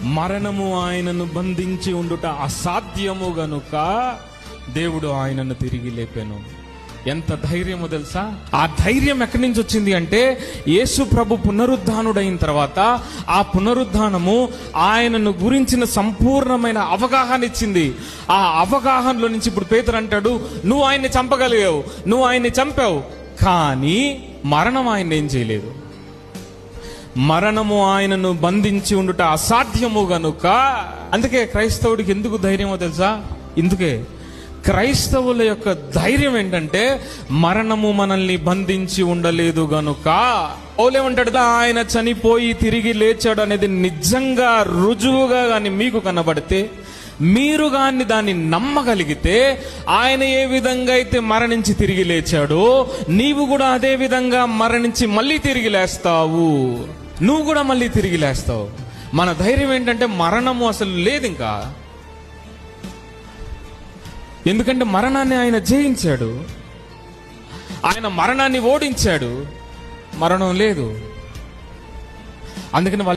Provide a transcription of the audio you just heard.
మరణము ఆయనను బంధించి ఉండుట అసాధ్యము గనుక దేవుడు ఆయనను తిరిగి లేపాను. ఎంత ధైర్యమో తెలుసా? ఆ ధైర్యం ఎక్కడి నుంచి వచ్చింది అంటే, యేసు ప్రభు పునరుద్ధానుడైన తర్వాత ఆ పునరుద్ధానము ఆయనను గురించిన సంపూర్ణమైన అవగాహన ఇచ్చింది. ఆ అవగాహనలో నుంచి ఇప్పుడు పేతురు అంటాడు, నువ్వు ఆయన్ని చంపగలిగావు, నువ్వు ఆయన్ని చంపావు, కానీ మరణం ఆయన ఏం చేయలేదు. మరణము ఆయనను బంధించి ఉండుట అసాధ్యము గనుక. అందుకే క్రైస్తవుడికి ఎందుకు ధైర్యమో తెలుసా? ఇందుకే క్రైస్తవుల యొక్క ధైర్యం ఏంటంటే, మరణము మనల్ని బంధించి ఉండలేదు గనుక. పౌలేమంటాడు, ఆయన చనిపోయి తిరిగి లేచాడు అనేది నిజంగా రుజువుగా కానీ మీకు కనబడితే, మీరు కానీ దాన్ని నమ్మగలిగితే, ఆయన ఏ విధంగా అయితే మరణించి తిరిగి లేచాడో నీవు కూడా అదే విధంగా మరణించి మళ్ళీ తిరిగి లేస్తావు. నువ్వు కూడా మళ్ళీ తిరిగి లేస్తావు. మన ధైర్యం ఏంటంటే మరణము అసలు లేదు ఇంకా. ఎందుకంటే మరణాన్ని ఆయన జయించాడు, ఆయన మరణాన్ని ఓడించాడు, మరణం లేదు. అందుకని